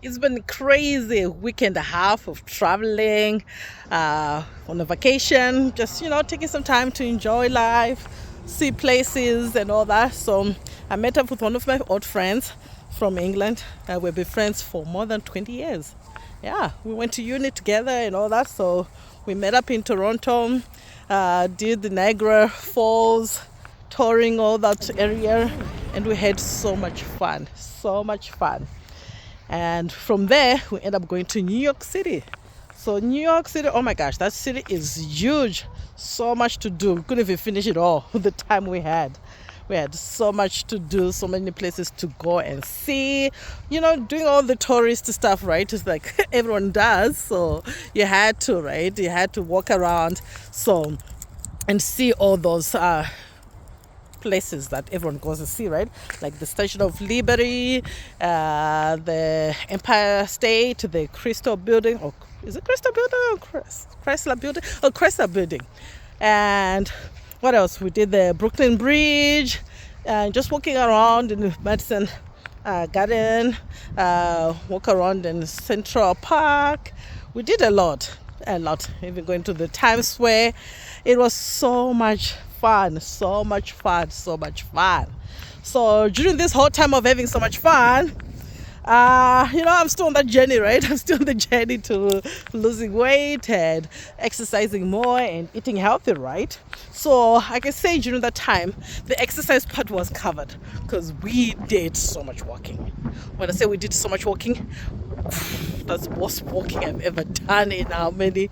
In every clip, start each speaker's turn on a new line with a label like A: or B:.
A: It's been crazy a week and a half of traveling on a vacation, just taking some time to enjoy life, see places and all that. So I met up with one of my old friends from England. We've been friends for more than 20 years. Yeah, we went to uni together and all that. So we met up in Toronto, did the Niagara Falls, touring all that area, and we had so much fun. And from there, we ended up going to New York City. So New York City, oh my gosh, that city is huge. So much to do. We couldn't even finish it all with the time we had. We had so much to do, so many places to go and see. Doing all the tourist stuff, right? It's like everyone does. So you had to, right? You had to walk around and see all those places that everyone goes to see, right? Like the Statue of Liberty, the Empire State, the Crystal Building, or is it Crystal Building or Chrysler Building? Oh, Chrysler Building. And what else? We did the Brooklyn Bridge, and just walking around in Madison Garden, walk around in Central Park. We did a lot, even going to the Times Square. It was so much fun. So during this whole time of having so much fun, I'm still on that journey, right? I'm still on the journey to losing weight and exercising more and eating healthy, right? So I can say during that time, the exercise part was covered because we did so much walking. When I say we did so much walking, that's the most walking I've ever done in how many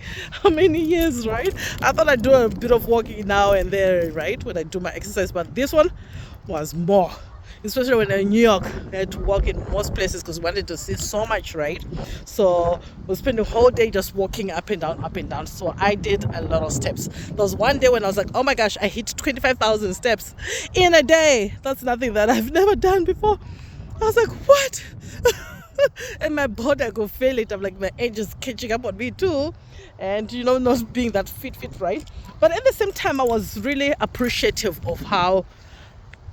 A: years, right? I thought I'd do a bit of walking now and there, right, when I do my exercise, but this one was more. Especially when I'm in New York, I had to walk in most places because we wanted to see so much, right? So we'll spend the whole day just walking up and down. So I did a lot of steps. There was one day when I was like, oh my gosh, I hit 25,000 steps in a day. That's nothing that I've never done before. I was like, what? And my body, I could feel it. I'm like, my age is catching up on me too. And not being that fit, right? But at the same time, I was really appreciative of how,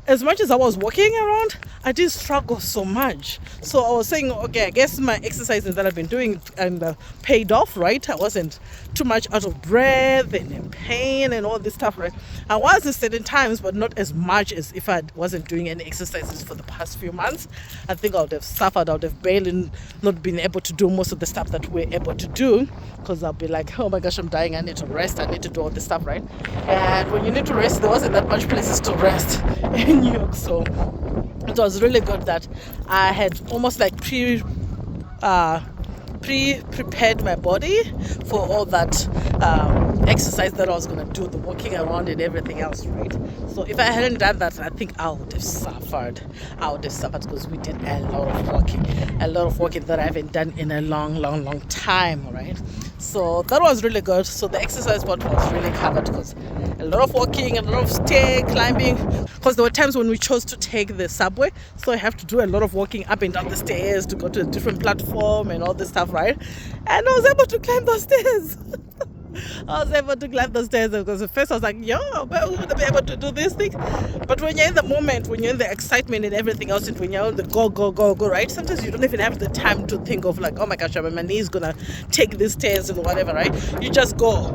A: as much as I was walking around, I did struggle so much. So I was saying, okay, I guess my exercises that I've been doing and paid off, right? I wasn't too much out of breath and in pain and all this stuff, right? I was at certain times, but not as much as if I wasn't doing any exercises for the past few months. I think I would have suffered. I would have barely not been able to do most of the stuff that we're able to do, because I'll be like, oh my gosh, I'm dying. I need to rest. I need to do all this stuff, right? And when you need to rest, there wasn't that much places to rest in New York. So it was really good that I had almost like prepared my body for all that exercise that I was going to do, the walking around and everything else, right? So if I hadn't done that, I think I would have suffered. Because we did a lot of walking that I haven't done in a long time, right? So that was really good. So the exercise part was really covered, because a lot of walking, a lot of stair climbing, because there were times when we chose to take the subway, so I have to do a lot of walking up and down the stairs to go to a different platform and all this stuff, right? And I was able to climb those stairs. Because at first I was like, yo, well, we're going to be able to do this thing. But when you're in the moment, when you're in the excitement and everything else, and when you're on the go, right? Sometimes you don't even have the time to think of like, oh my gosh, my knee is going to take these stairs and whatever, right? You just go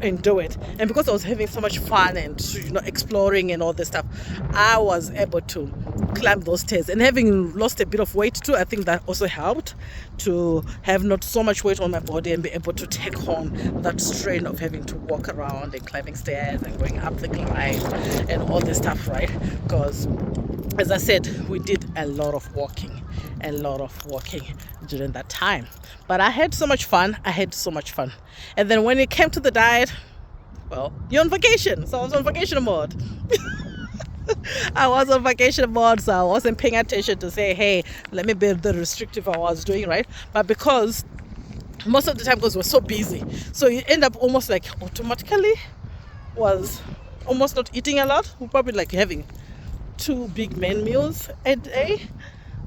A: and do it. And because I was having so much fun and, exploring and all this stuff, I was able to climb those stairs. And having lost a bit of weight too, I think that also helped to have not so much weight on my body and be able to take on that strain of having to walk around and climbing stairs and going up the climb and all this stuff, right? Because as I said, we did a lot of walking during that time. But I had so much fun. And then when it came to the diet, well, you're on vacation. So I was on vacation mode. So I wasn't paying attention to say, hey, let me be the restrictive I was doing, right? But because most of the time, because we're so busy, so you end up almost like automatically was almost not eating a lot. We're probably like having 2 big main meals a day.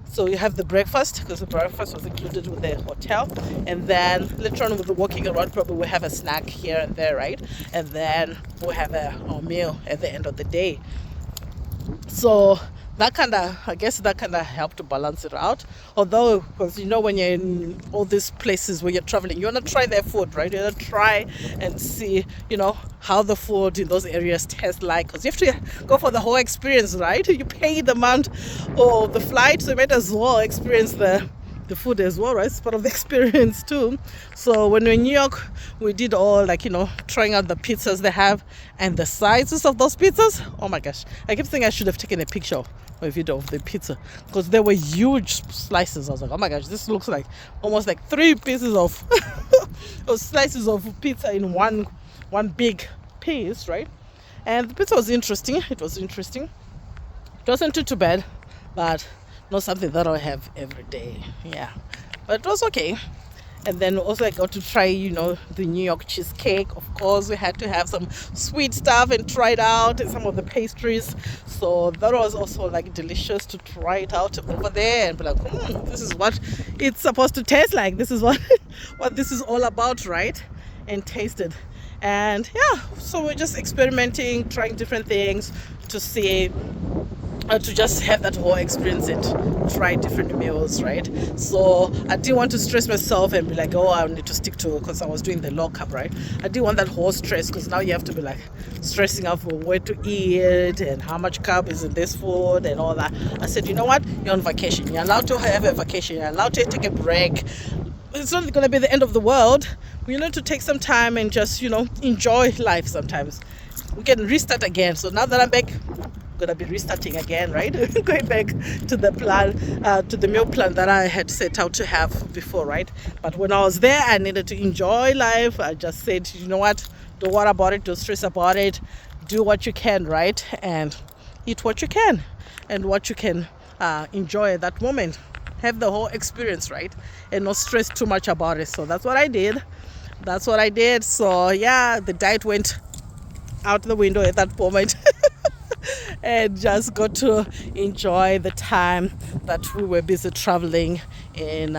A: So you have the breakfast, because the breakfast was included with the hotel, and then later on with the walking around, probably we'll have a snack here and there, right? And then we'll have a meal at the end of the day. So that kind of, I guess that kind of helped to balance it out. Although, because you know, when you're in all these places where you're traveling, you want to try their food, right? You want to try and see, you know, how the food in those areas tastes like, because you have to go for the whole experience, right? You pay the amount of the flight, so you might as well experience the food as well, right? It's part of the experience too. So when we're in New York, we did all, like, you know, trying out the pizzas they have and the sizes of those pizzas. Oh my gosh, I kept thinking I should have taken a picture or a video of the pizza, because they were huge slices. I was like, oh my gosh, this looks like almost like 3 pieces of or slices of pizza in one big piece, right? And the pizza was interesting. It wasn't too bad, but not something that I'll have every day. Yeah, but it was okay. And then also I got to try, you know, the New York cheesecake. Of course, we had to have some sweet stuff and try it out, and some of the pastries. So that was also like delicious to try it out over there and be like, this is what it's supposed to taste like. This is what what this is all about, right? And taste it. And yeah, so we're just experimenting, trying different things to see, to just have that whole experience and try different meals, right? So I didn't want to stress myself and be like, oh, I need to stick to, because I was doing the low carb, right? I didn't want that whole stress, because now you have to be like stressing out for where to eat and how much carb is in this food and all that. I said, you know what? You're on vacation. You're allowed to have a vacation. You're allowed to take a break. It's not going to be the end of the world. We need to take some time and just, you know, enjoy life sometimes. We can restart again. So now that I'm back, gonna be restarting again, right? Going back to the plan, to the meal plan that I had set out to have before, right? But when I was there, I needed to enjoy life. I just said, you know what? Don't worry about it. Don't stress about it. Do what you can, right? And eat what you can, and what you can enjoy at that moment. Have the whole experience, right? And not stress too much about it. So that's what I did. So yeah, the diet went out the window at that moment. And just got to enjoy the time that we were busy traveling in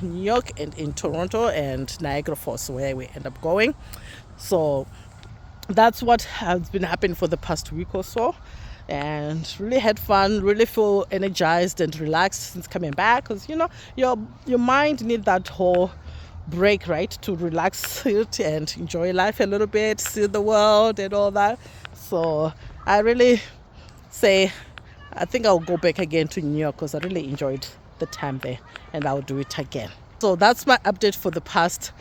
A: New York and in Toronto and Niagara Falls, where we end up going. So that's what has been happening for the past week or so, and really had fun, really feel energized and relaxed since coming back, because you know, your mind needs that whole break, right, to relax it and enjoy life a little bit, see the world and all that. So I really say I think I'll go back again to New York, because I really enjoyed the time there, and I'll do it again. So that's my update for the past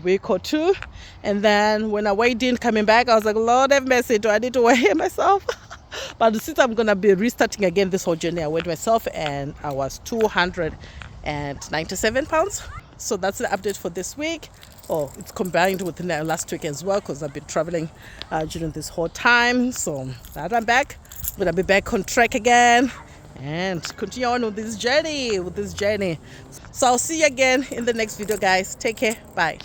A: week or two. And then when I weighed in coming back, I was like, Lord have mercy, do I need to weigh myself? But since I'm gonna be restarting again this whole journey, I weighed myself and I was 297 pounds. So that's the update for this week. Oh, it's combined with the last week as well, because I've been traveling during this whole time. So now that I'm back, I'm gonna be back on track again and continue on with this journey. So I'll see you again in the next video, guys. Take care. Bye.